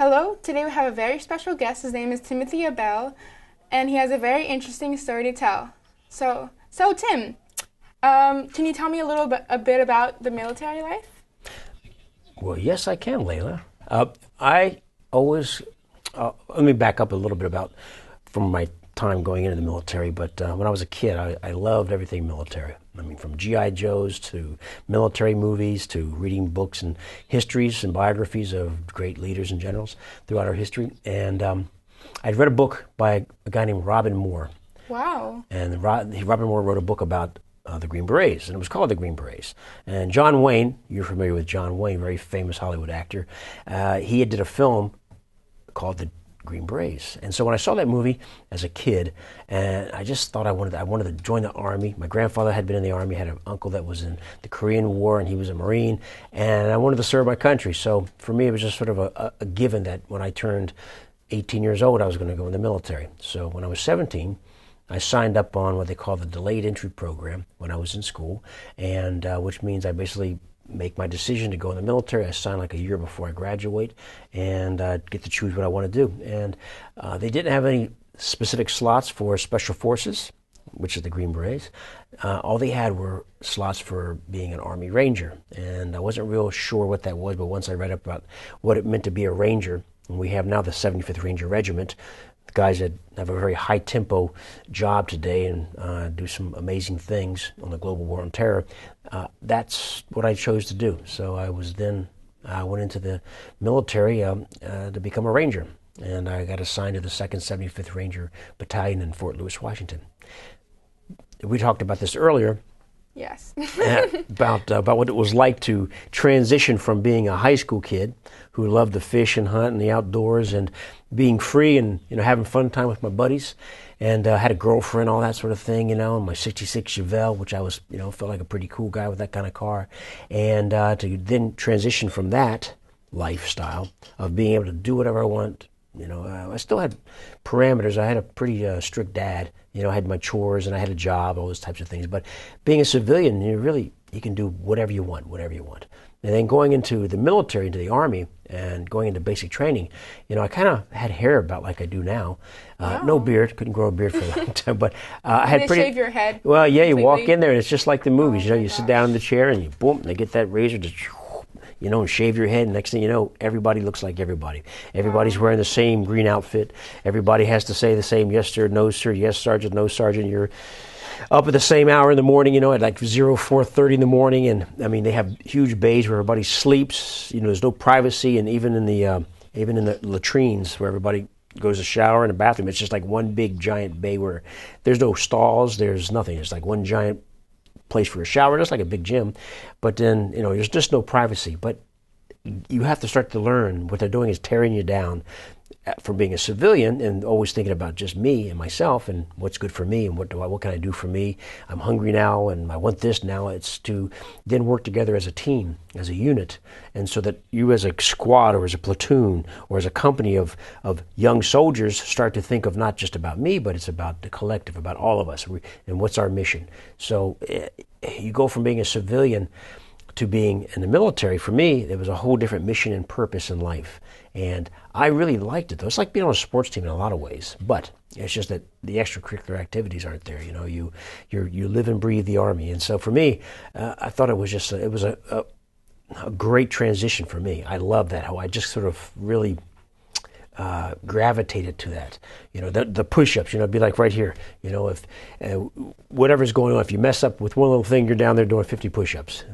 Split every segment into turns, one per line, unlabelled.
Hello, today we have a very special guest. His name is Timothy Abell, and he has a very interesting story to tell. So Tim, can you tell me a bit about the military life?
Well, yes, I can, Leila. I always, let me back up a little bit about from my time going into the military, but when I was a kid, I loved everything military. I mean, from G.I. Joes to military movies to reading books and histories and biographies of great leaders and generals throughout our history. And I'd read a book by a guy named Robin Moore.
Wow.
And Robin Moore wrote a book about the Green Berets, and it was called The Green Berets. And John Wayne, you're familiar with John Wayne, very famous Hollywood actor, he did a film called The Green Berets. And so when I saw that movie as a kid, and I just thought I wanted to join the Army. My grandfather had been in the Army, had an uncle that was in the Korean War, and he was a Marine, and I wanted to serve my country. So for me, it was just sort of a given that when I turned 18 years old, I was going to go in the military. So when I was 17, I signed up on what they call the delayed entry program when I was in school, and which means I basically make my decision to go in the military. I sign like a year before I graduate and get to choose what I want to do. And they didn't have any specific slots for Special Forces, which is the Green Berets. All they had were slots for being an Army Ranger. And I wasn't real sure what that was, but once I read up about what it meant to be a Ranger, and we have now the 75th Ranger Regiment, the guys that have a very high-tempo job today and do some amazing things on the global war on terror. That's what I chose to do. So I went into the military to become a Ranger, and I got assigned to the 2nd 75th Ranger Battalion in Fort Lewis, Washington. We talked about this earlier.
Yes.
about what it was like to transition from being a high school kid who loved to fish and hunt and the outdoors and being free and having fun time with my buddies, and had a girlfriend, all that sort of thing, and my '66 Chevelle, which I was felt like a pretty cool guy with that kind of car, and to then transition from that lifestyle of being able to do whatever I want. I still had parameters. I had a pretty strict dad. I had my chores and I had a job, all those types of things. But being a civilian, you can do whatever you want. And then going into the military, into the Army, and going into basic training, I kind of had hair about like I do now.
Wow.
No beard, couldn't grow a beard for a long time, but I had
They shave your head.
Well, yeah, you walk
completely?
in there and it's just like the movies.
Oh my
You sit down in the chair and you boom, they get that razor to and shave your head. And next thing you know, everybody looks like everybody. Everybody's wearing the same green outfit. Everybody has to say the same, yes, sir, no, sir, yes, sergeant, no, sergeant. You're up at the same hour in the morning, at like 4:30 in the morning. And I mean, they have huge bays where everybody sleeps. There's no privacy. And even in the latrines where everybody goes to shower in a bathroom, it's just like one big giant bay where there's no stalls, there's nothing. It's like one giant place for a shower, just like a big gym, but then there's just no privacy. But you have to start to learn what they're doing is tearing you down from being a civilian and always thinking about just me and myself and what's good for me and what can I do for me. I'm hungry now and I want this now. It's to then work together as a team, as a unit, and so that you as a squad or as a platoon or as a company of young soldiers start to think of not just about me, but it's about the collective, about all of us, and what's our mission. So you go from being a civilian to being in the military. For me, there was a whole different mission and purpose in life. And I really liked it, though. It's like being on a sports team in a lot of ways. But it's just that the extracurricular activities aren't there. You live and breathe the Army. And so for me, I thought it was just a great transition for me. I love that, how I just sort of really gravitated to that. The push-ups, it'd be like right here. If whatever's going on, if you mess up with one little thing, you're down there doing 50 push-ups.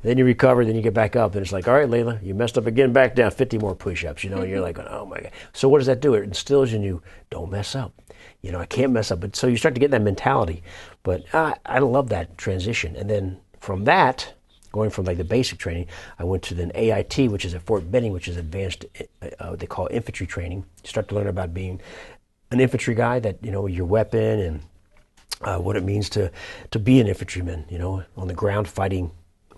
Then you recover, then you get back up, and it's like, all right, Leila, you messed up again, back down, 50 more push-ups, and you're like, oh my God. So what does that do? It instills in you, don't mess up. I can't mess up. But so you start to get that mentality. But I love that transition. And then from that, going from like the basic training, I went to then AIT, which is at Fort Benning, which is advanced, what they call infantry training. You start to learn about being an infantry guy, that, your weapon and what it means to be an infantryman, on the ground fighting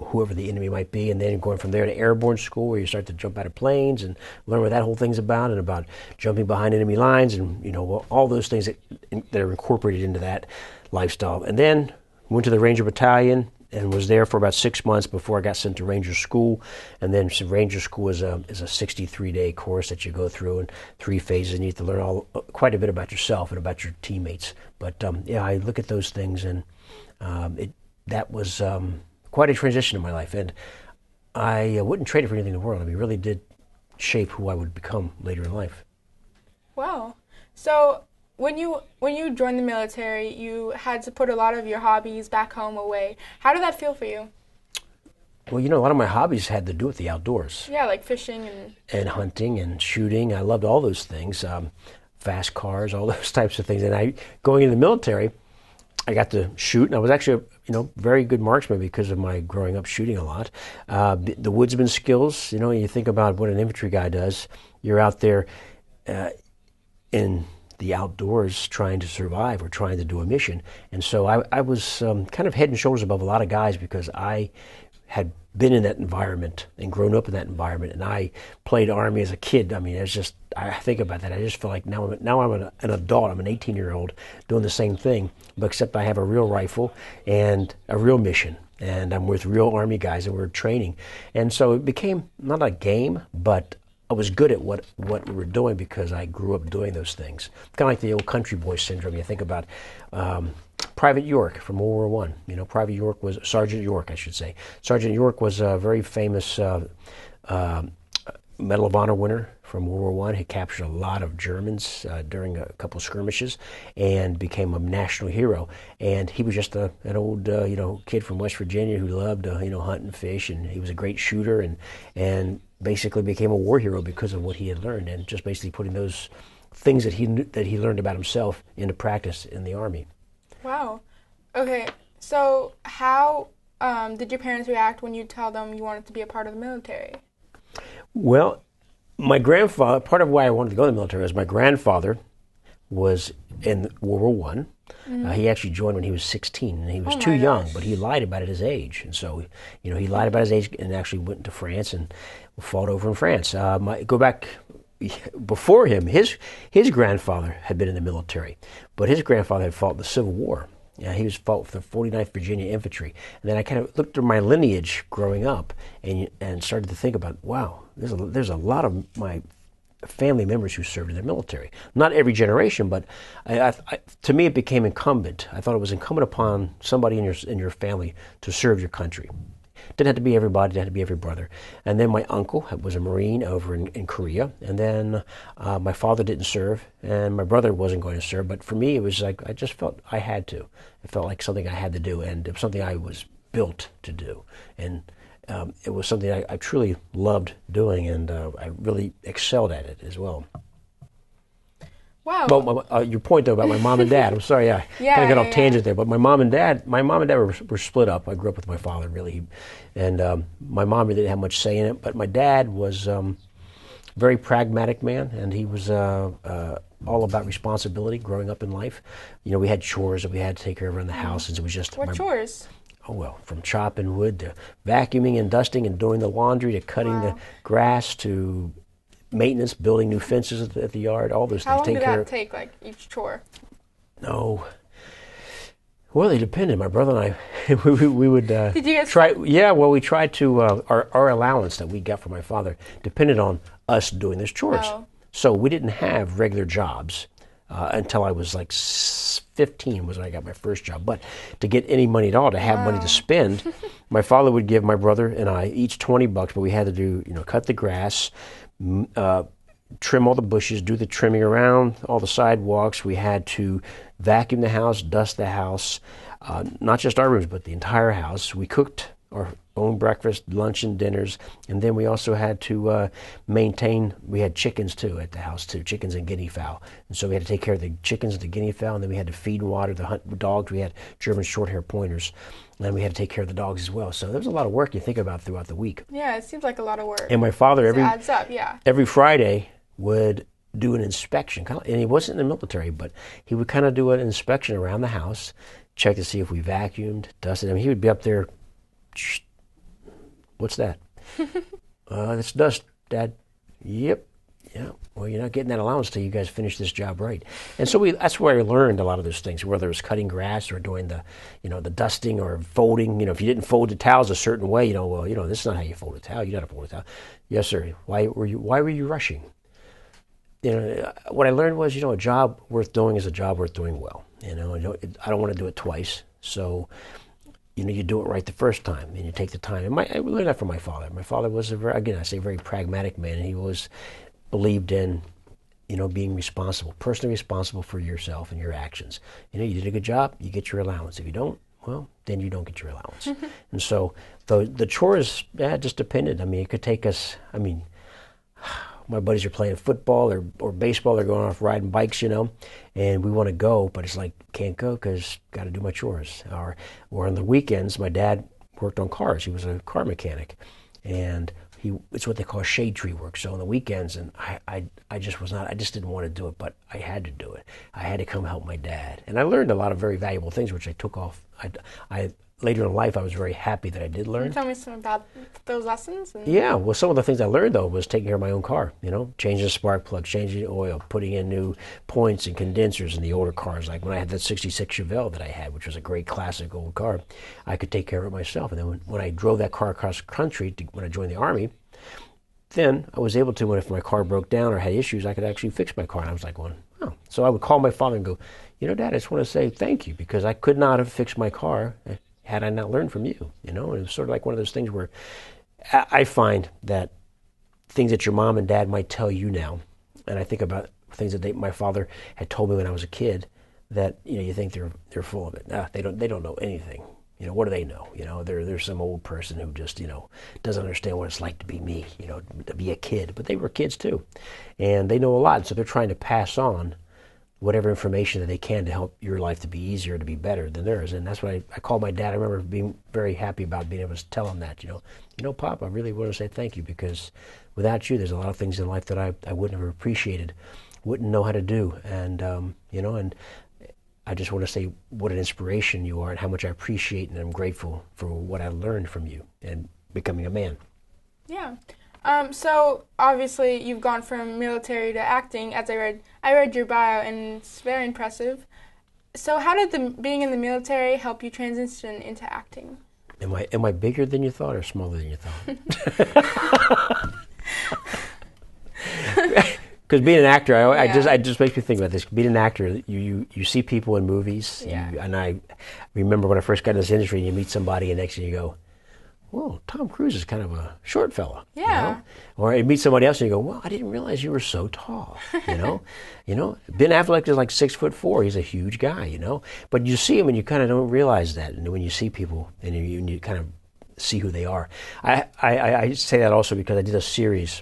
whoever the enemy might be, and then going from there to airborne school, where you start to jump out of planes and learn what that whole thing's about, and about jumping behind enemy lines, and all those things that are incorporated into that lifestyle. And then went to the Ranger Battalion, and was there for about 6 months before I got sent to Ranger School. And then Ranger School is a 63-day course that you go through in 3 phases, and you have to learn quite a bit about yourself and about your teammates. But yeah, I look at those things, and that was quite a transition in my life, and I wouldn't trade it for anything in the world. I mean, it really did shape who I would become later in life.
Wow. So when you joined the military, you had to put a lot of your hobbies back home away. How did that feel for you?
Well, a lot of my hobbies had to do with the outdoors.
Yeah, like fishing
and hunting and shooting. I loved all those things, fast cars, all those types of things. And going in the military, I got to shoot, and I was actually a very good marksman because of my growing up shooting a lot. The woodsman skills, you think about what an infantry guy does. You're out there in the outdoors trying to survive or trying to do a mission. And so I was kind of head and shoulders above a lot of guys because I had been in that environment and grown up in that environment, and I played Army as a kid. I mean, it's just, I think about that, I just feel like now I'm an adult. I'm an 18-year-old doing the same thing, but except I have a real rifle and a real mission, and I'm with real Army guys, and we're training. And so it became not a game, but I was good at what we were doing because I grew up doing those things. Kind of like the old country boy syndrome. You think about Private York from World War I. Private York was Sergeant York, I should say. Sergeant York was a very famous Medal of Honor winner from World War I. He captured a lot of Germans during a couple of skirmishes and became a national hero. And he was just an old kid from West Virginia who loved hunt and fish, and he was a great shooter and basically became a war hero because of what he had learned, and just basically putting those things that he learned about himself into practice in the Army. Wow.
Okay, so how did your parents react when you tell them you wanted to be a part of the military?
Well, my grandfather, part of why I wanted to go in the military was my grandfather was in World War I. Mm-hmm. He actually joined when he was 16, and he was too young, but he lied about his age. And so, he lied about his age and actually went to France and fought over in France. Go back before him, his grandfather had been in the military, but his grandfather had fought in the Civil War. He was fought for the 49th Virginia Infantry. And then I kind of looked through my lineage growing up and started to think about, wow, there's a lot of my family members who served in the military. Not every generation, but to me it became incumbent. I thought it was incumbent upon somebody in your family to serve your country. Didn't have to be everybody, didn't have to be every brother. And then my uncle was a Marine over in Korea. And then my father didn't serve, and my brother wasn't going to serve. But for me, it was like I just felt I had to. It felt like something I had to do, and it was something I was built to do. And it was something I truly loved doing, and I really excelled at it as well.
Wow.
Well, your point though about my mom and dad. I'm sorry, I kind of got off tangent there. But my mom and dad were split up. I grew up with my father really, and my mom really didn't have much say in it. But my dad was a very pragmatic man, and he was all about responsibility growing up in life. We had chores that we had to take care of around the house, and it was just
what chores?
Oh, well, from chopping wood to vacuuming and dusting and doing the laundry to cutting the grass to maintenance, building new fences at the yard, all those things.
How long did that take, like, each chore?
No. Well, it depended. My brother and I, we would
Did you guys
try. Yeah, well, we tried to, our allowance that we got from my father depended on us doing those chores.
Oh.
So we didn't have regular jobs until I was like 15 was when I got my first job. But to get any money at all, to have money to spend, my father would give my brother and I each $20, but we had to do, cut the grass, trim all the bushes, do the trimming around all the sidewalks. We had to vacuum the house, dust the house, not just our rooms, but the entire house. We cooked our own breakfast, lunch, and dinners, and then we also had to maintain. We had chickens too at the house too, chickens and guinea fowl, and so we had to take care of the chickens and the guinea fowl, and then we had to feed and water the dogs. We had German short-haired pointers, and then we had to take care of the dogs as well. So there was a lot of work you think about throughout the week.
Yeah, it seems like a lot of work.
And my father
it adds up, yeah.
Every Friday would do an inspection, and he wasn't in the military, but he would kind of do an inspection around the house, check to see if we vacuumed, dusted. I mean, he would be up there. What's that? That's dust, Dad. Yep. Yeah, well, you're not getting that allowance till you guys finish this job right. And so that's where I learned a lot of those things, whether it was cutting grass or doing the dusting or folding. If you didn't fold the towels a certain way, well, this is not how you fold a towel. You got to fold a towel. Yes, sir. Why were you rushing? What I learned was, a job worth doing is a job worth doing well. I don't want to do it twice. So, you do it right the first time, and you take the time. And I learned that from my father. My father was very pragmatic man, and he was believed in, being responsible, personally responsible for yourself and your actions. You did a good job, you get your allowance. If you don't, well, then you don't get your allowance. And so the chores, just depended. It could take us, my buddies are playing football or baseball, they're going off riding bikes, and we want to go, but it's like, can't go because got to do my chores. Or on the weekends, my dad worked on cars. He was a car mechanic, and it's what they call shade tree work. So on the weekends, and I just didn't want to do it, but I had to do it. I had to come help my dad. And I learned a lot of very valuable things, which I took off. Later in life, I was very happy that I did learn.
Can you tell me some about those lessons?
Yeah, well, some of the things I learned, though, was taking care of my own car, changing the spark plug, changing the oil, putting in new points and condensers in the older cars. Like when I had that 66 Chevelle that I had, which was a great classic old car, I could take care of it myself. And then when I drove that car across the country when I joined the Army, then I was able to, if my car broke down or had issues, I could actually fix my car. And I was like, oh. So I would call my father and go, Dad, I just want to say thank you, because I could not have fixed my car had I not learned from you, And it was sort of like one of those things where I find that things that your mom and dad might tell you now, and I think about things that my father had told me when I was a kid, that, you think they're full of it. They don't know anything. What do they know? They're some old person who just, doesn't understand what it's like to be me, to be a kid. But they were kids too. And they know a lot. So they're trying to pass on whatever information that they can to help your life to be easier, to be better than theirs. And that's what I called my dad. I remember being very happy about being able to tell him that, Pop, I really want to say thank you, because without you, there's a lot of things in life that I wouldn't have appreciated, wouldn't know how to do. And, and I just want to say what an inspiration you are and how much I appreciate and I'm grateful for what I learned from you and becoming a man.
Yeah. So obviously you've gone from military to acting. As I read your bio, and it's very impressive. So how did being in the military help you transition into acting?
Am I bigger than you thought or smaller than you thought? Because being an actor, I just makes me think about this. Being an actor, you see people in movies, and I remember when I first got in this industry, and you meet somebody, and next thing you go, whoa, Tom Cruise is kind of a short fella.
Yeah.
Or you meet somebody else and you go, well, I didn't realize you were so tall. Ben Affleck is like 6'4". He's a huge guy, But you see him and you kind of don't realize that. And when you see people and you kind of see who they are. I say that also because I did a series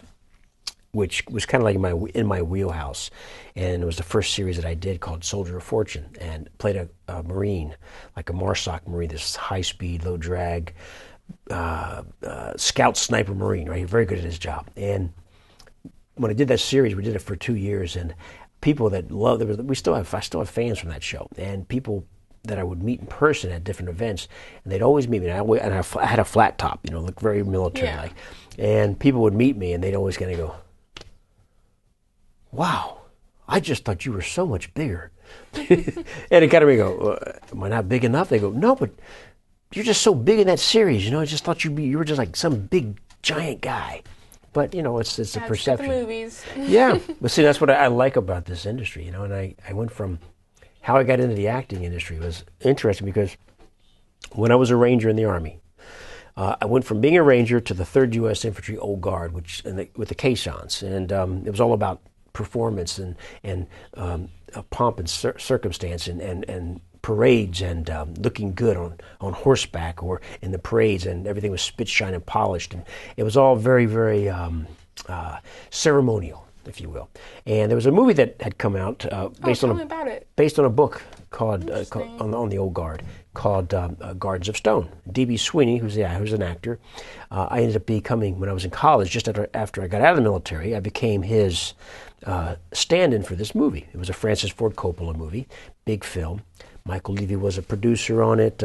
which was kind of like in my wheelhouse. And it was the first series that I did called Soldier of Fortune, and played a Marine, like a MARSOC Marine, this high-speed, low-drag, scout sniper Marine, right? Very good at his job. And when I did that series, we did it for 2 years, and people that loved it, I still have fans from that show, and people that I would meet in person at different events, and they'd always meet me. And I had a flat top, looked very military-like, and people would meet me, and they'd always kind of go, "Wow, I just thought you were so much bigger." And it kind of made me go, "Am I not big enough?" They go, "No, but you're just so big in that series, I just thought you were just like some big giant guy." But it's a perception.
The movies.
Yeah, but see, that's what I like about this industry, and I went from how I got into the acting industry was interesting, because when I was a Ranger in the Army, I went from being a Ranger to the 3rd U.S. Infantry Old Guard, with the caissons, and it was all about performance and pomp and circumstance and parades and looking good on horseback or in the parades, and everything was spit, shine, and polished, and it was all very, very ceremonial, if you will. And there was a movie that had come out based on a book called on the Old Guard called Guards of Stone. D.B. Sweeney, who's an actor, I ended up becoming, when I was in college, just after I got out of the military, I became his stand-in for this movie. It was a Francis Ford Coppola movie, big film. Michael Levy was a producer on it,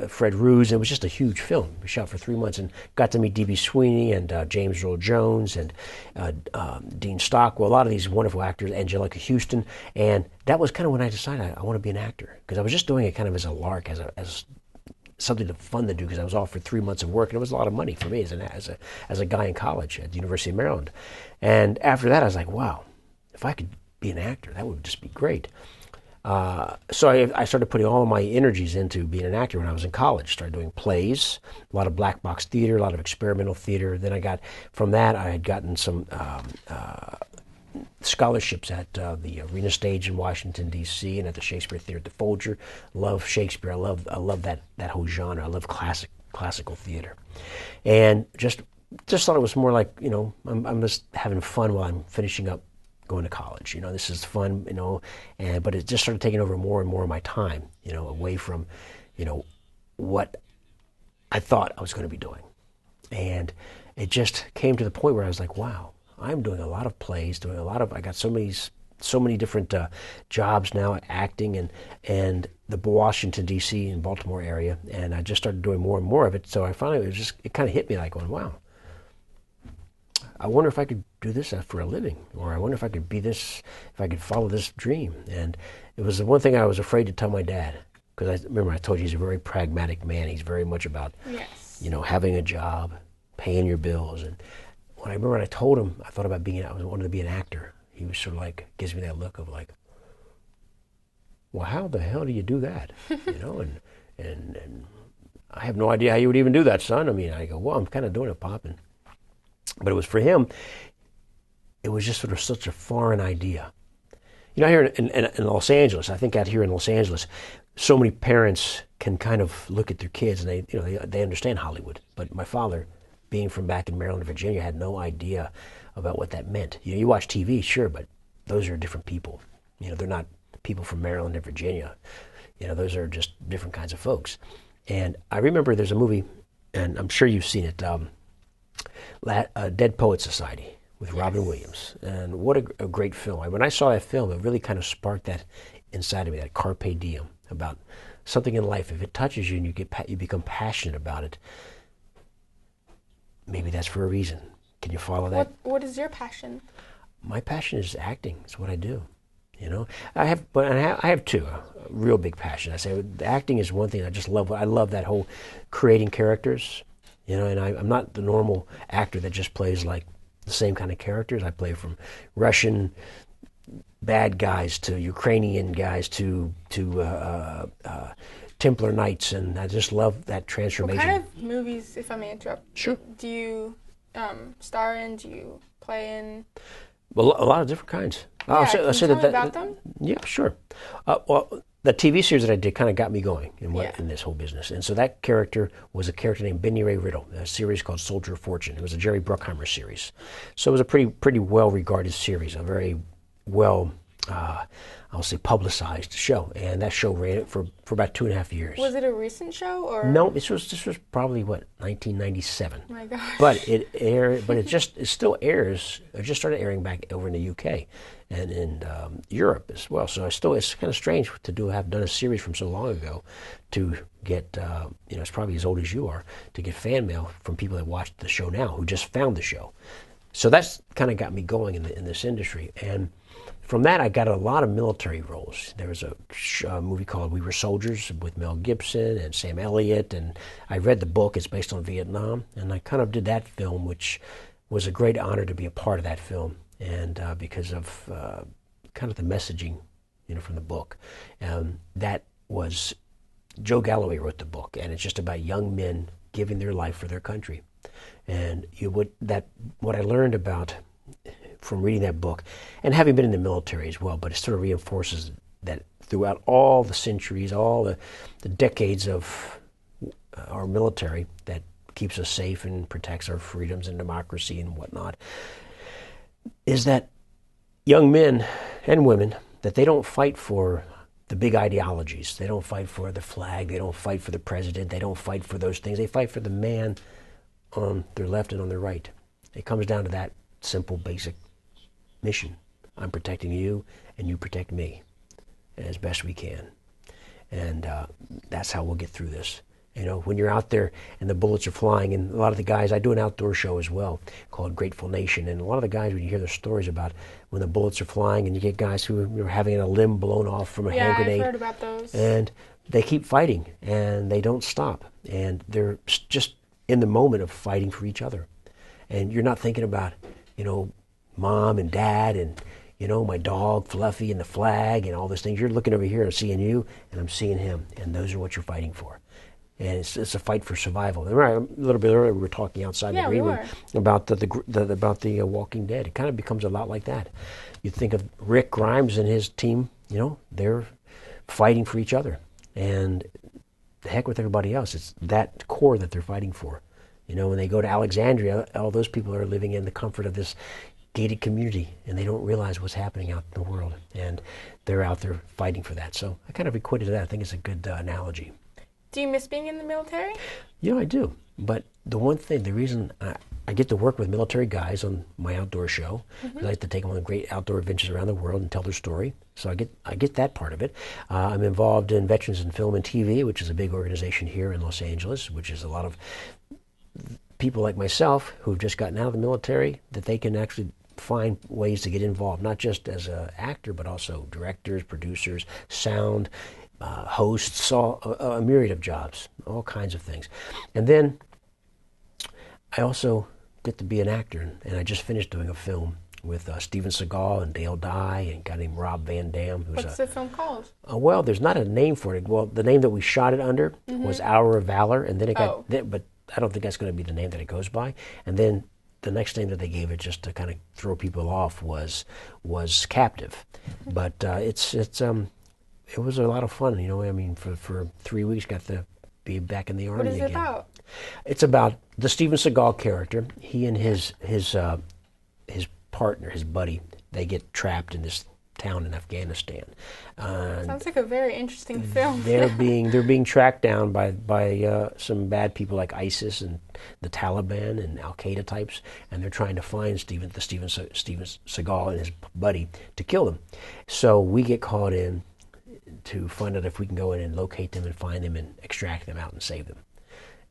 Fred Roos. It was just a huge film. We shot for 3 months and got to meet D.B. Sweeney and James Earl Jones and Dean Stockwell, a lot of these wonderful actors, Angelica Houston. And that was kind of when I decided I want to be an actor, because I was just doing it kind of as a lark, as something fun to do, because I was off for 3 months of work, and it was a lot of money for me as a guy in college at the University of Maryland. And after that, I was like, wow, if I could be an actor, that would just be great. So I started putting all of my energies into being an actor when I was in college. Started doing plays, a lot of black box theater, a lot of experimental theater. Then from that, I had gotten some scholarships at the Arena Stage in Washington, D.C., and at the Shakespeare Theater at the Folger. Love Shakespeare. I love that whole genre. I love classical theater. And just thought it was more like, I'm just having fun while I'm finishing up going to college. This is fun, but it just started taking over more and more of my time, away from, what I thought I was going to be doing. And it just came to the point where I was like, wow, I'm doing a lot of plays, I got so many different jobs now, acting and the Washington, D.C. and Baltimore area. And I just started doing more and more of it. So I finally, it kind of hit me like going, wow, I wonder if I could do this for a living, or I wonder if I could be this, if I could follow this dream. And it was the one thing I was afraid to tell my dad, because I told you he's a very pragmatic man. He's very much about, having a job, paying your bills. And when I told him I thought about I wanted to be an actor, he was sort of like, gives me that look of like, well, how the hell do you do that? And I have no idea how you would even do that, son. I mean, I go, well, I'm kind of doing it, Pop. But it was for him, it was just sort of such a foreign idea. Here in Los Angeles, I think out here in Los Angeles, so many parents can kind of look at their kids and they understand Hollywood. But my father, being from back in Maryland and Virginia, had no idea about what that meant. You watch TV, sure, but those are different people. They're not people from Maryland and Virginia. Those are just different kinds of folks. And I remember there's a movie, and I'm sure you've seen it, Dead Poets Society with Robin Williams. And what a great film. When I saw that film, it really kind of sparked that inside of me, that carpe diem, about something in life. If it touches you and you become passionate about it, maybe that's for a reason. Can you follow that?
What is your passion?
My passion is acting. It's what I do. I have two, a real big passion. I say acting is one thing I just love. I love that whole creating characters. And I'm not the normal actor that just plays like the same kind of characters. I play from Russian bad guys to Ukrainian guys to Templar Knights, and I just love that transformation.
What kind of movies, if I may interrupt,
Sure.
do you star in? Do you play in?
Well, a lot of different kinds.
Yeah, can you tell me about them?
Yeah, sure. Well, the TV series that I did kind of got me going in this whole business. And so that character was a character named Benny Ray Riddle, a series called Soldier of Fortune. It was a Jerry Bruckheimer series. So it was a pretty well-regarded series, a very well, I'll say, publicized show. And that show ran for about 2.5 years.
Was it a recent show? Or
No, this was probably, 1997.
Oh my gosh.
But it aired, it still airs. It just started airing back over in the UK and in Europe as well. So it's kind of strange to have done a series from so long ago to get, it's probably as old as you are, to get fan mail from people that watched the show now, who just found the show. So that's kind of got me going in this industry. And from that, I got a lot of military roles. There was a movie called We Were Soldiers with Mel Gibson and Sam Elliott, and I read the book. It's based on Vietnam, and I kind of did that film, which was a great honor to be a part of that film, and because of kind of the messaging, from the book. That was Joe Galloway wrote the book, and it's just about young men giving their life for their country. And what I learned about from reading that book and having been in the military as well, but it sort of reinforces that throughout all the centuries, all the decades of our military that keeps us safe and protects our freedoms and democracy and whatnot, is that young men and women, that they don't fight for the big ideologies. They don't fight for the flag. They don't fight for the president. They don't fight for those things. They fight for the man on their left and on their right. It comes down to that simple, basic mission. I'm protecting you, and you protect me. as best we can. And that's how we'll get through this. You know, when you're out there and the bullets are flying, and a lot of the guys, I do an outdoor show as well called Grateful Nation, and a lot of the guys, when you hear their stories about when the bullets are flying, and you get guys who are having a limb blown off from a hand grenade.
Yeah, I've heard about those.
And they keep fighting, and they don't stop, and they're just in the moment of fighting for each other. And you're not thinking about, you know, mom and dad and, you know, my dog Fluffy and the flag and all those things. You're looking over here and seeing you, and I'm seeing him, and those are what you're fighting for. And it's a fight for survival. Remember, a little bit earlier we were talking outside the green room about the Walking Dead. It kind of becomes a lot like that. You think of Rick Grimes and his team. You know, they're fighting for each other, and the heck with everybody else. It's that core that they're fighting for. You know, when they go to Alexandria, all those people are living in the comfort of this gated community, and they don't realize what's happening out in the world, and they're out there fighting for that. So I kind of equated to that. I think it's a good analogy.
Do you miss being in the military?
You know, I do. But the one thing, the reason I get to work with military guys on my outdoor show, I like to take them on great outdoor adventures around the world and tell their story. So I get that part of it. I'm involved in Veterans in Film and TV, which is a big organization here in Los Angeles, which is a lot of people like myself who've just gotten out of the military, that they can actually find ways to get involved, not just as an actor, but also directors, producers, sound, hosts, a myriad of jobs, all kinds of things. And then I also get to be an actor, and I just finished doing a film with Steven Seagal and Dale Dye and a guy named Rob Van Dam.
What's the film called?
Well, there's not a name for it. Well, the name that we shot it under was Hour of Valor, and then it got, but I don't think that's going to be the name that it goes by. And then the next name that they gave it, just to kind of throw people off, was Captive. But it was a lot of fun, you know. I mean, for 3 weeks, got to be back in the Army again.
What is it about?
It's about the Steven Seagal character. He and his partner, his buddy, they get trapped in this town in Afghanistan.
Sounds like a very interesting film.
They're being tracked down by some bad people like ISIS and the Taliban and Al Qaeda types, and they're trying to find Steven Seagal and his buddy to kill them. So we get called in to find out if we can go in and locate them and find them and extract them out and save them.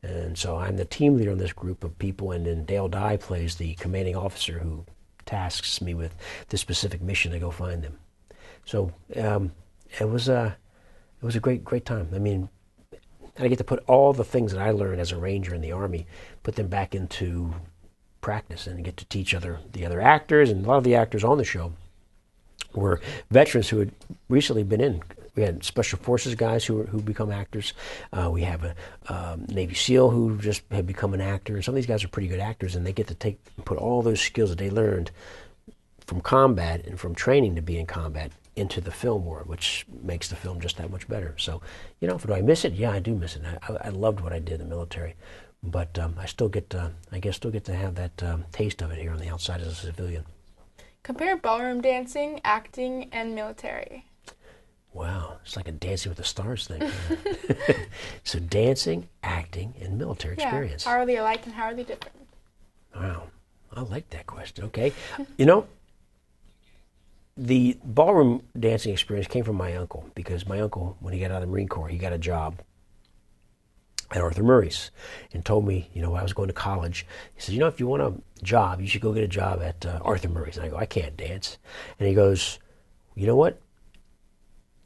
And so I'm the team leader on this group of people, and then Dale Dye plays the commanding officer who tasks me with this specific mission to go find them. So it was a great time. I mean, I get to put all the things that I learned as a Ranger in the Army, put them back into practice, and get to teach the other actors, and a lot of the actors on the show were veterans who had recently been in. We had Special Forces guys who become actors. We have a Navy SEAL who just had become an actor. And some of these guys are pretty good actors, and they get to take and put all those skills that they learned from combat and from training to be in combat into the film world, which makes the film just that much better. So, you know, do I miss it? Yeah, I do miss it. I loved what I did in the military, but I still get to have that taste of it here on the outside as a civilian.
Compare ballroom dancing, acting, and military.
Wow, it's like a Dancing with the Stars thing. So dancing, acting, and military experience.
How are they alike and how are they different?
Wow, I like that question. Okay, you know, the ballroom dancing experience came from my uncle, because my uncle, when he got out of the Marine Corps, he got a job at Arthur Murray's and told me, you know, I was going to college. He said, you know, if you want a job, you should go get a job at Arthur Murray's. And I go, I can't dance. And he goes, you know what?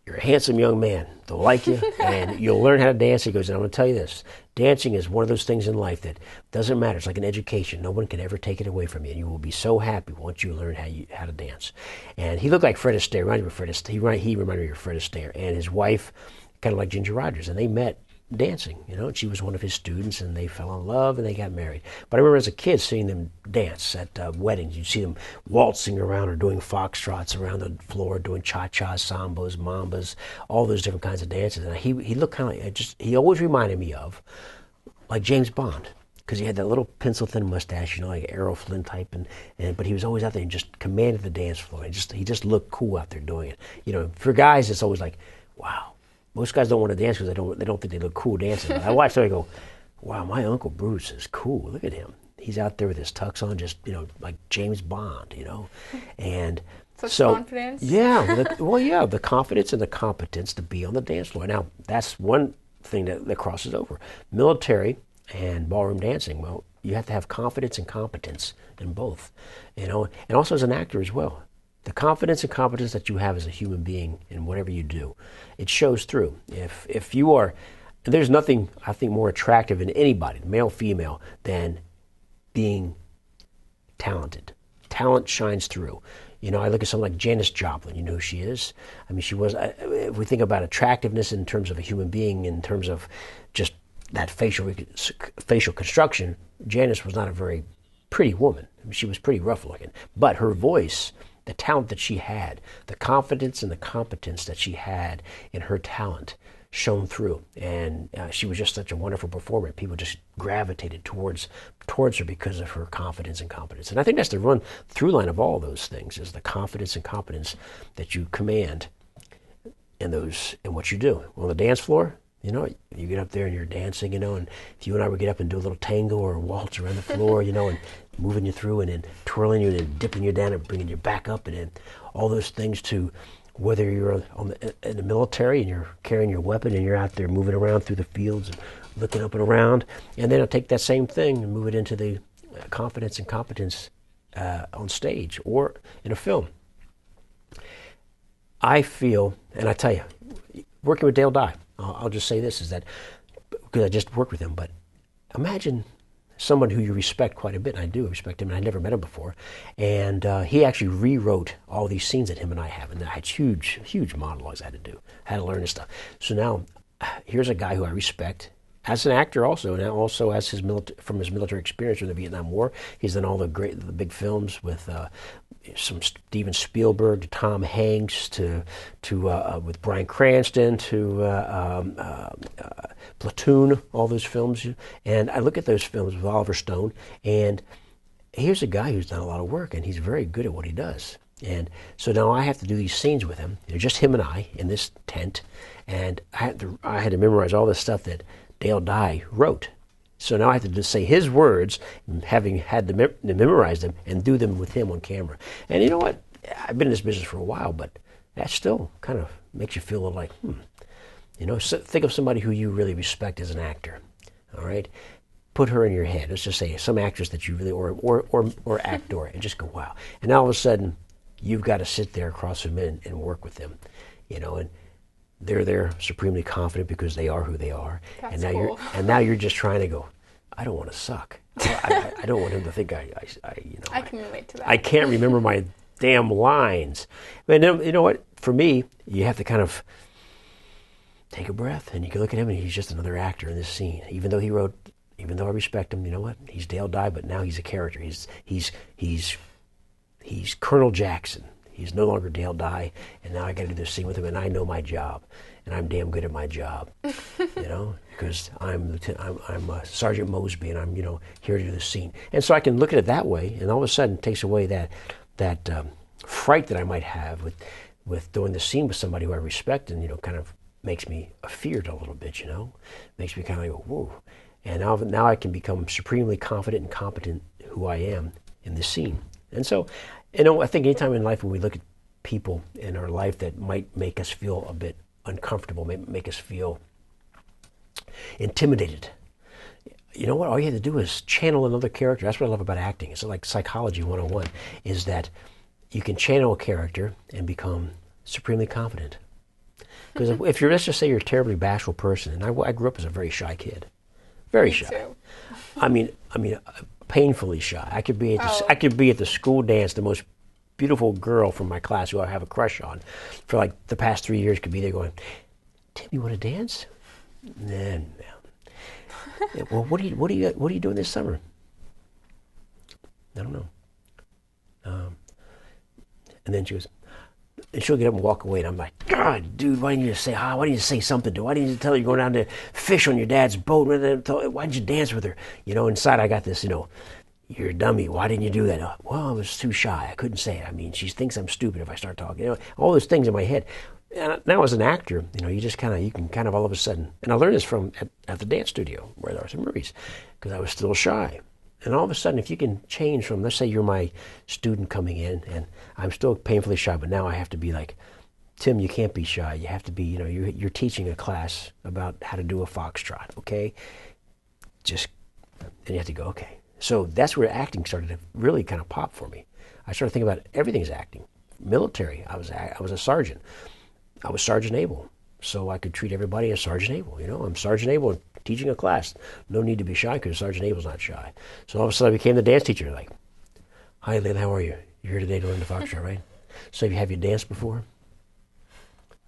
You're a handsome young man. They'll like you, and you'll learn how to dance. He goes, and I'm going to tell you this. Dancing is one of those things in life that doesn't matter. It's like an education. No one can ever take it away from you, and you will be so happy once you learn how to dance. And he looked like Fred Astaire. He reminded me of Fred Astaire. And his wife, kind of like Ginger Rogers, and they met dancing, you know, and she was one of his students, and they fell in love and they got married. But I remember as a kid seeing them dance at weddings. You'd see them waltzing around or doing foxtrots around the floor, doing cha-chas, sambas, mambas, all those different kinds of dances. And he looked kind of like, he always reminded me of like James Bond, because he had that little pencil-thin mustache, you know, like Errol Flynn type, but he was always out there and just commanded the dance floor. He just looked cool out there doing it. You know, for guys, it's always like, wow. Most guys don't want to dance because they don't think they look cool dancing. But I watch them and go, wow, my Uncle Bruce is cool. Look at him. He's out there with his tux on, just, you know, like James Bond, you know. And
Such
So,
confidence.
yeah, the confidence and the competence to be on the dance floor. Now, that's one thing that crosses over. Military and ballroom dancing, well, you have to have confidence and competence in both, and also as an actor as well. The confidence and competence that you have as a human being in whatever you do, it shows through. If you are, there's nothing I think more attractive in anybody, male, female, than being talented. Talent shines through. I look at someone like Janis Joplin. You know who she is? I mean, she was, if we think about attractiveness in terms of a human being, in terms of just that facial construction, Janis was not a very pretty woman. I mean, she was pretty rough looking. But her voice, the talent that she had, the confidence and the competence that she had in her talent shone through. And she was just such a wonderful performer. People just gravitated towards her because of her confidence and competence. And I think that's the run through line of all those things, is the confidence and competence that you command in what you do. On the dance floor, you get up there and you're dancing, and if you and I would get up and do a little tango or waltz around the floor, and moving you through and then twirling you and then dipping you down and bringing you back up, and then all those things, to whether you're in the military and you're carrying your weapon and you're out there moving around through the fields and looking up and around, and then I'll take that same thing and move it into the confidence and competence on stage or in a film. I feel, and I tell you, working with Dale Dye, I'll just say this, is that, because I just worked with him, but imagine someone who you respect quite a bit, and I do respect him, and I never met him before, and he actually rewrote all these scenes that him and I have, and I had huge monologues I had to do, had to learn this stuff. So now, here's a guy who I respect as an actor also, and also as from his military experience in the Vietnam War. He's done all the big films with some Steven Spielberg, to Tom Hanks, to with Bryan Cranston, to Platoon, all those films. And I look at those films with Oliver Stone, and here's a guy who's done a lot of work, and he's very good at what he does. And so now I have to do these scenes with him, just him and I in this tent, and I had to memorize all this stuff that Dale Dye wrote. So now I have to just say his words, having had to memorize them, and do them with him on camera. And you know what? I've been in this business for a while, but that still kind of makes you feel a little like, So think of somebody who you really respect as an actor, all right? Put her in your head. Let's just say some actress that you really, or actor, and just go, wow. And now all of a sudden, you've got to sit there across from them and work with them, and they're there supremely confident because they are who they are.
That's
and now
cool.
now you're just trying to go, I don't want to suck. I don't want him to think I
can relate to that.
I can't remember my damn lines. But you know what? For me, you have to kind of take a breath, and you can look at him, and he's just another actor in this scene. Even though I respect him, you know what? He's Dale Dye, but now he's a character. He's Colonel Jackson. He's no longer Dale Dye, and now I got to do this scene with him, and I know my job, and I'm damn good at my job, because I'm Sergeant Mosby, and I'm here to do this scene, and so I can look at it that way, and all of a sudden it takes away that fright that I might have with doing the scene with somebody who I respect, and kind of makes me afeared a little bit, makes me kind of go whoa, and now I can become supremely confident and competent who I am in this scene, and so. I think anytime in life when we look at people in our life that might make us feel a bit uncomfortable, make us feel intimidated, you know what? All you have to do is channel another character. That's what I love about acting. It's like Psychology 101, is that you can channel a character and become supremely confident. Because if let's just say you're a terribly bashful person, and I grew up as a very shy kid. Very shy.
Too.
I mean, painfully shy. I could be at the school dance, the most beautiful girl from my class who I have a crush on, for like the past 3 years, could be there going, "Tim, you want to dance?" Nah, no. Well, what are you doing this summer? I don't know. And then she goes, and she'll get up and walk away, and I'm like, God, dude, why didn't you say hi? Why didn't you say something to her? Why didn't you tell her you're going down to fish on your dad's boat? Why didn't you dance with her? Inside I got this, you're a dummy. Why didn't you do that? Well, I was too shy. I couldn't say it. I mean, she thinks I'm stupid if I start talking. All those things in my head. And now as an actor, you can kind of all of a sudden, and I learned this at the dance studio where Arthur Murray's, because I was still shy. And all of a sudden, if you can change from, let's say you're my student coming in, and I'm still painfully shy, but now I have to be like, Tim, you can't be shy. You have to be, you're teaching a class about how to do a foxtrot, okay? And you have to go, okay. So that's where acting started to really kind of pop for me. I started thinking about everything's acting. Military, I was a sergeant. I was Sergeant Abell, so I could treat everybody as Sergeant Abell. I'm Sergeant Abell teaching a class. No need to be shy because Sergeant Abell's not shy. So all of a sudden I became the dance teacher. Like, hi, Leila, how are you? You're here today to learn the foxtrot, right? So have you danced before?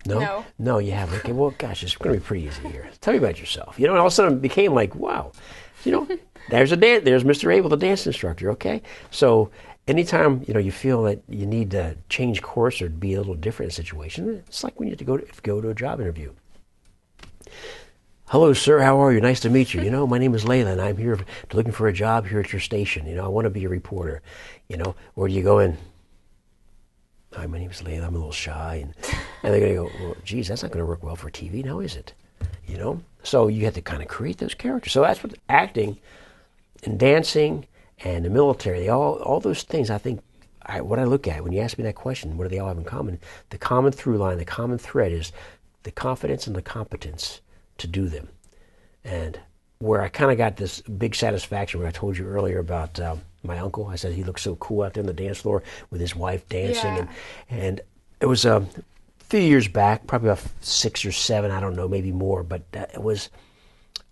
No?
No.
No, you haven't. Okay, well, gosh, it's going to be pretty easy here. Tell me about yourself. And all of a sudden it became like, wow, there's Mr. Abell, the dance instructor, okay? So anytime, you feel that you need to change course or be a little different in a situation, it's like when you have to go to a job interview. Hello, sir, how are you? Nice to meet you. My name is Leila, and I'm here looking for a job here at your station. I want to be a reporter, Or do you go in, hi, my name is Leila, I'm a little shy, and they're going to go, well, geez, that's not going to work well for TV now, is it? So you have to kind of create those characters. So that's what acting and dancing and the military, all those things, I think, what I look at when you ask me that question, what do they all have in common? The common through line, the common thread is the confidence and the competence to do them. And where I kind of got this big satisfaction, where I told you earlier about my uncle, I said he looked so cool out there on the dance floor with his wife dancing.
Yeah.
And it was a few years back, probably about 6 or 7, I don't know, maybe more, but it was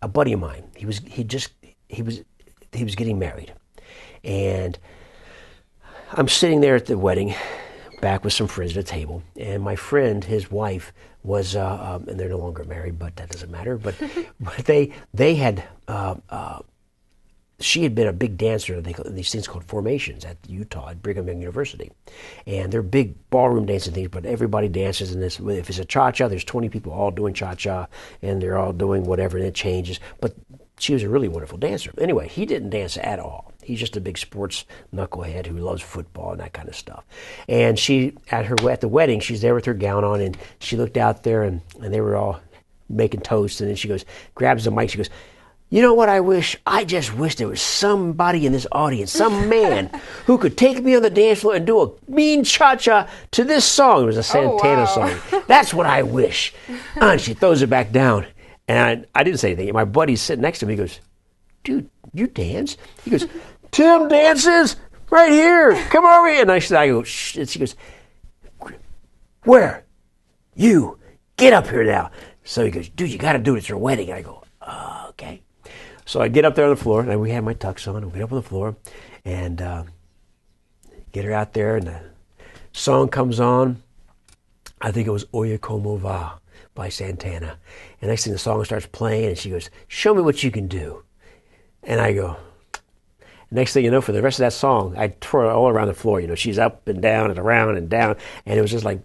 a buddy of mine. He was getting married. And I'm sitting there at the wedding, back with some friends at a table, and my friend, his wife, was, and they're no longer married, but that doesn't matter, but they had, she had been a big dancer in these things called formations at Utah, at Brigham Young University. And they're big ballroom dancing things, but everybody dances in this. If it's a cha-cha, there's 20 people all doing cha-cha, and they're all doing whatever, and it changes. But she was a really wonderful dancer. Anyway, he didn't dance at all. He's just a big sports knucklehead who loves football and that kind of stuff. And she, at the wedding, she's there with her gown on, and she looked out there, and they were all making toast, and then she grabs the mic, she goes, you know what I wish? I just wish there was somebody in this audience, some man, who could take me on the dance floor and do a mean cha-cha to this song. It was a Santana song. That's what I wish. And she throws it back down. And I didn't say anything. My buddy's sitting next to me. He goes, dude, you dance? He goes, Tim dances right here. Come over here. And I go, shh. And she goes, where? You. Get up here now. So he goes, dude, you got to do it. It's your wedding. I go, okay. So I get up there on the floor, and we had my tux on. I get up on the floor and get her out there, and the song comes on. I think it was Oye Como Va by Santana. And next thing the song starts playing, and she goes, show me what you can do. And I go, next thing you know, for the rest of that song, I twirl all around the floor. She's up and down and around and down. And it was just like,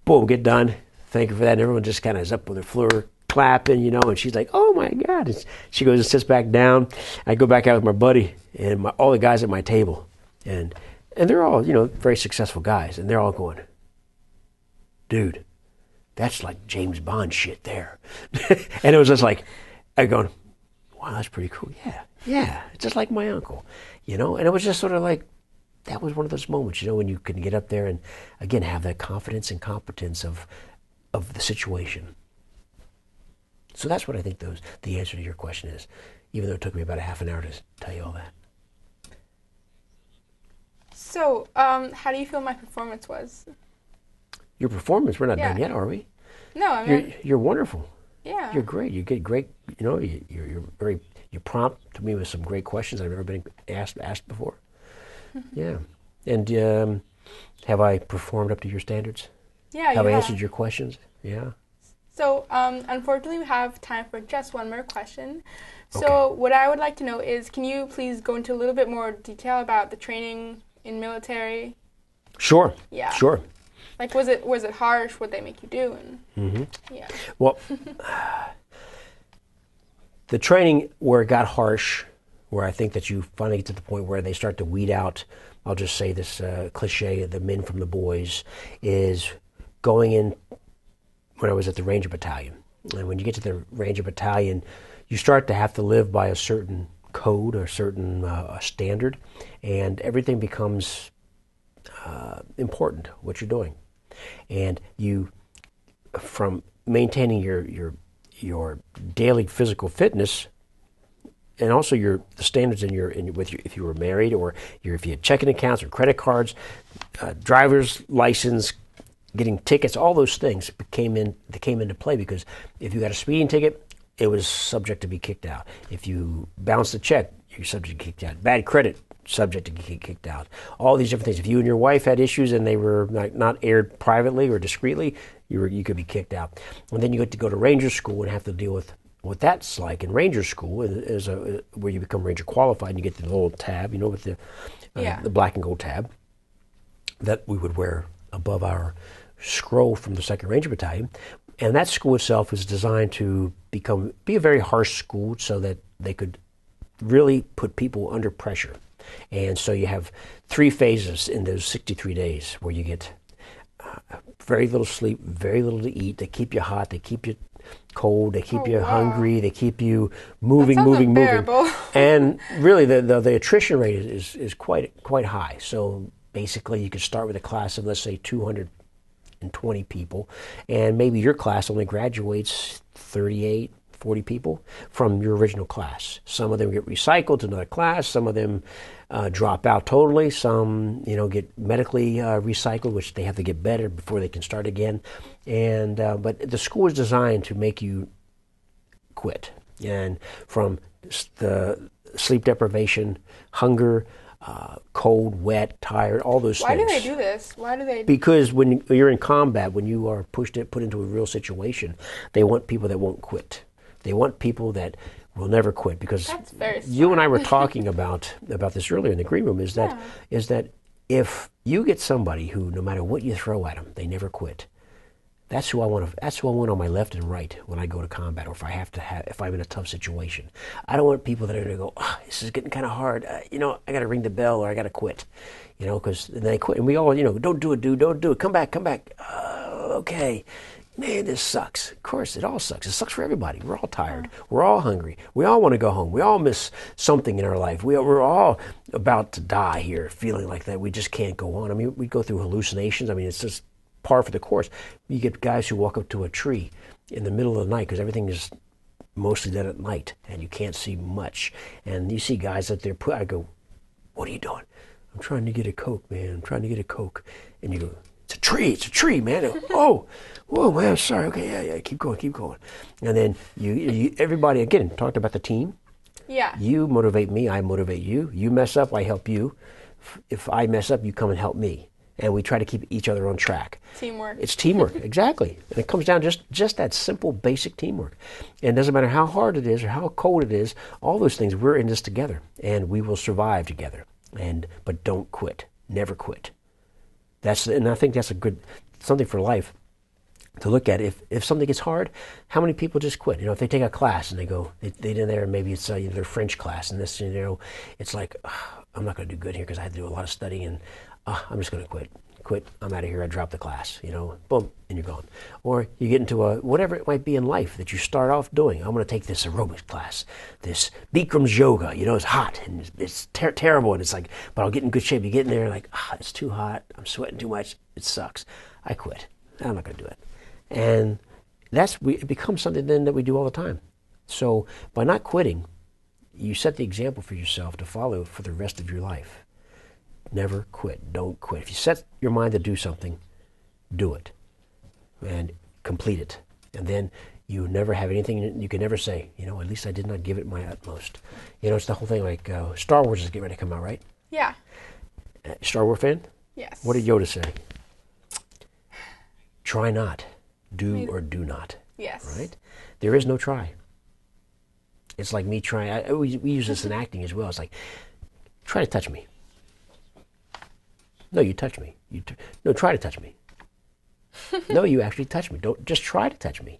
boom, get done. Thank you for that. And everyone just kind of is up on the floor clapping, and she's like, oh my God. And she goes and sits back down. I go back out with my buddy and all the guys at my table. And they're all, very successful guys. And they're all going, dude, that's like James Bond shit there. And it was just like, I going, wow, that's pretty cool. Yeah, it's just like my uncle, And it was just sort of like, that was one of those moments, when you can get up there and, again, have that confidence and competence of the situation. So that's what I think the answer to your question is, even though it took me about a half an hour to tell you all that.
So, how do you feel my performance was?
Your performance? We're not done yet, are we?
No, I mean...
You're wonderful.
Yeah.
You're great. You get great, you prompt to me with some great questions I've never been asked before. Yeah. And have I performed up to your standards?
Yeah,
Have I answered your questions? Yeah.
So, unfortunately, we have time for just one more question. So, What I would like to know is, can you please go into a little bit more detail about the training in military?
Sure.
Yeah.
Sure.
Like, was it harsh? What they make you do? And yeah.
Well, the training where it got harsh, where I think that you finally get to the point where they start to weed out, I'll just say this cliche, the men from the boys, is going in when I was at the Ranger Battalion. And when you get to the Ranger Battalion, you start to have to live by a certain code, a certain standard, and everything becomes important, what you're doing. And you, from maintaining your daily physical fitness, and also the standards if you were married, or if you had checking accounts or credit cards, driver's license, getting tickets, all those things came into play, because if you got a speeding ticket, it was subject to be kicked out. If you bounced a check, you're subject to be kicked out. Bad credit, subject to get kicked out. All these different things. If you and your wife had issues and they were not aired privately or discreetly, you could be kicked out. And then you get to go to Ranger School and have to deal with what that's like. In Ranger School is where you become Ranger qualified, and you get the little tab, with the black and gold tab that we would wear above our scroll from the 2nd Ranger Battalion. And that school itself is designed to be a very harsh school, so that they could really put people under pressure. And so you have 3 phases in those 63 days, where you get very little sleep, very little to eat. They keep you hot, they keep you cold, they keep you hungry, they keep you moving. And really, the attrition rate is quite high. So basically, you could start with a class of, let's say, 220 people, and maybe your class only graduates 38, 40 people from your original class. Some of them get recycled to another class. Some of them drop out totally. Some, get medically recycled, which they have to get better before they can start again. And but the school is designed to make you quit. And from the sleep deprivation, hunger, cold, wet, tired, all those things.
Why do they do this?
Because when you're in combat, when you are put into a real situation, they want people that won't quit. They want people that will never quit. Because
that's very smart.
You and I were talking about this earlier in the green room. Is that if you get somebody who, no matter what you throw at them, they never quit. That's who I want. That's who I want on my left and right when I go to combat, or if I'm in a tough situation. I don't want people that are going to go, this is getting kind of hard. I got to ring the bell, or I got to quit. Because then they quit, and we all, don't do it, dude. Don't do it. Come back. Okay. Man, this sucks. Of course, it all sucks. It sucks for everybody. We're all tired. We're all hungry. We all want to go home. We all miss something in our life. We're all about to die here, feeling like that. We just can't go on. I mean, we go through hallucinations. I mean, it's just par for the course. You get guys who walk up to a tree in the middle of the night, because everything is mostly dead at night, and you can't see much. And you see guys out there, I go, what are you doing? I'm trying to get a Coke, man. I'm trying to get a Coke. And you go, it's a tree, man. Oh, whoa, man, sorry. Okay, yeah, keep going. And then you everybody, again, talked about the team.
Yeah.
You motivate me, I motivate you. You mess up, I help you. If I mess up, you come and help me. And we try to keep each other on track.
Teamwork. It's
teamwork, exactly. And it comes down just that simple, basic teamwork. And it doesn't matter how hard it is or how cold it is, all those things, we're in this together. And we will survive together. But don't quit. Never quit. And I think that's something for life to look at. If something gets hard, how many people just quit? If they take a class and they go, they in there, maybe it's their French class, and this, it's like, I'm not going to do good here because I had to do a lot of studying, and I'm just going to quit. I'm out of here. I drop the class, boom, and you're gone. Or you get into whatever it might be in life that you start off doing. I'm going to take this aerobics class, this Bikram's yoga. It's hot and it's terrible, and it's like, but I'll get in good shape. You get in there like, it's too hot. I'm sweating too much. It sucks. I quit. I'm not going to do it. And it becomes something then that we do all the time. So by not quitting, you set the example for yourself to follow for the rest of your life. Never quit. Don't quit. If you set your mind to do something, do it and complete it. And then you never have anything, you can never say, at least I did not give it my utmost. It's the whole thing, like Star Wars is getting ready to come out, right?
Yeah.
Star Wars fan?
Yes.
What did Yoda say? Try not. Do or do not.
Yes.
Right? There is no try. It's like me trying, we use this in acting as well. It's like, try to touch me. No, you touch me. No, try to touch me. No, you actually touch me. Don't just try to touch me.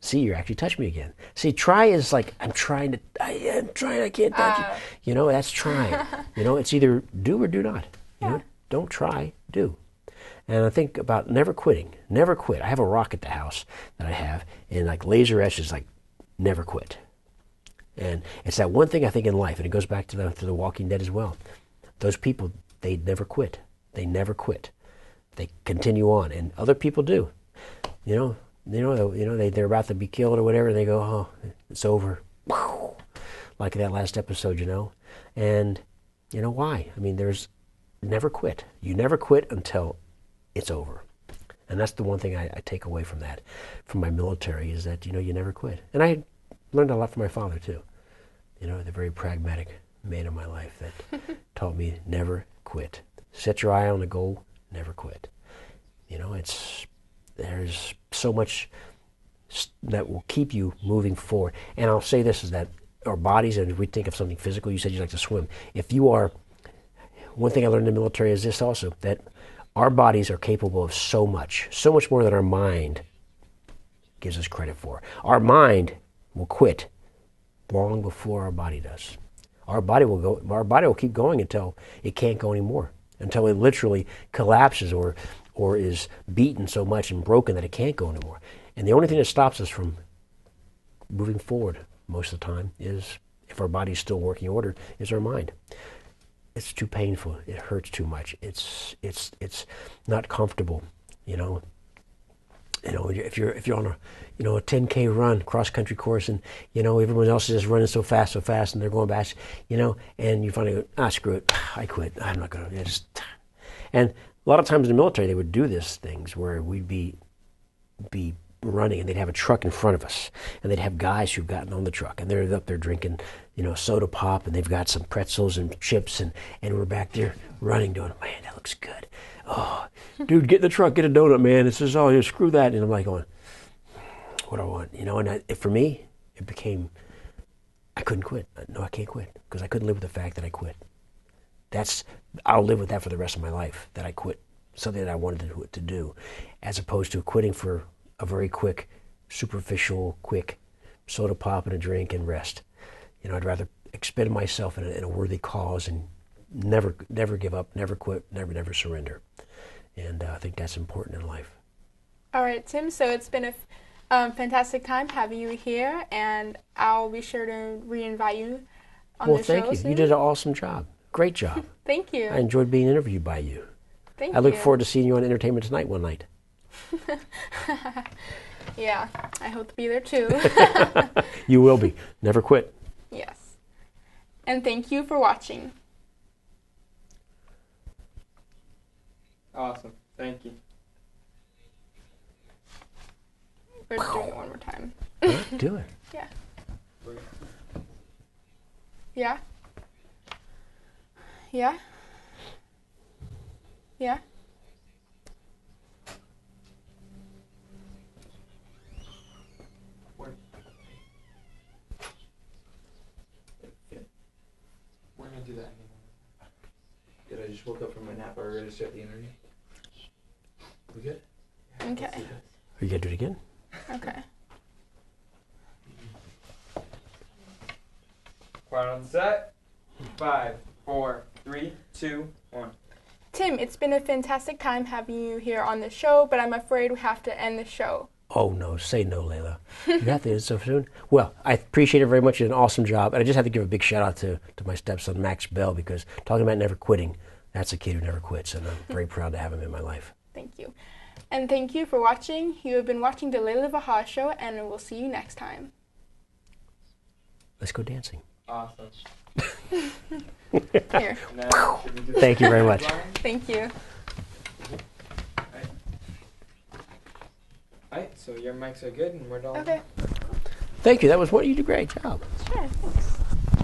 See, you actually touch me again. See, try is like, I am trying, I can't touch you. That's trying. It's either do or do not. Don't try, do. And I think about never quitting. Never quit. I have a rock at the house that I have, and like laser etch is like, never quit. And it's that one thing I think in life, and it goes back to the Walking Dead as well. Those people, they never quit. They never quit. They continue on, and other people do. They're about to be killed or whatever, and they go, oh, it's over. Like that last episode, And why? I mean, there's never quit. You never quit until it's over. And that's the one thing I take away from that, from my military, is that, you never quit. And I learned a lot from my father, too. The very pragmatic man in my life that taught me never quit. Set your eye on the goal, never quit. There's so much that will keep you moving forward. And I'll say this, is that our bodies, and if we think of something physical, you said you like to swim. One thing I learned in the military is this also, that our bodies are capable of so much more than our mind gives us credit for. Our mind will quit long before our body does. Our body will keep going until it can't go anymore, until it literally collapses or is beaten so much and broken that it can't go anymore. And the only thing that stops us from moving forward most of the time is, if our body's still working order, is our mind. It's too painful. It hurts too much. It's not comfortable. If you're on a 10K run, cross country course, and everyone else is just running so fast, and they're going fast, and you finally go, screw it, I quit. I'm not gonna just. And a lot of times in the military, they would do these things where we'd be running, and they'd have a truck in front of us, and they'd have guys who've gotten on the truck, and they're up there drinking, soda pop, and they've got some pretzels and chips, and we're back there running, doing, man, that looks good. Oh, dude, get in the truck, get a donut, man. It says, oh, screw that. And I'm like going, what do I want? And for me, it became, I couldn't quit. No, I can't quit, because I couldn't live with the fact that I quit. I'll live with that for the rest of my life, that I quit something that I wanted to do, as opposed to quitting for a very quick, superficial, quick soda pop and a drink and rest. I'd rather expend myself in a worthy cause and never give up, never quit, never surrender. And I think that's important in life.
All right, Tim, so it's been a fantastic time having you here, and I'll be sure to re-invite you on the show. Well,
thank you. You did an awesome job. Great job.
Thank you.
I enjoyed being interviewed by you.
Thank you.
I look forward to seeing you on Entertainment Tonight one night.
Yeah, I hope to be there too.
You will be. Never quit.
Yes. And thank you for watching.
Awesome. Thank you.
We're doing it one more time.
Do it.
Yeah. Yeah. Yeah. Yeah.
We're gonna do that anymore. Did I just woke up from my nap? Are we ready to start the interview? We good?
Okay.
Are you gonna do it again?
Okay.
Quiet on set. 5, 4, 3, 2, 1.
Tim, it's been a fantastic time having you here on the show, but I'm afraid we have to end the show.
Oh, no. Say no, Leila. You have to end it so soon? Well, I appreciate it very much. You did an awesome job. And I just have to give a big shout out to my stepson, Max Bell, because talking about never quitting, that's a kid who never quits, and I'm very proud to have him in my life.
Thank you. And thank you for watching. You have been watching the Leila Vaha Show, and we'll see you next time.
Let's go dancing.
Awesome.
Here.
Now,
Thank you very much.
Thank you.
Alright, so your mics are good and we're done.
Okay.
Thank you. You did a great job.
Sure, thanks.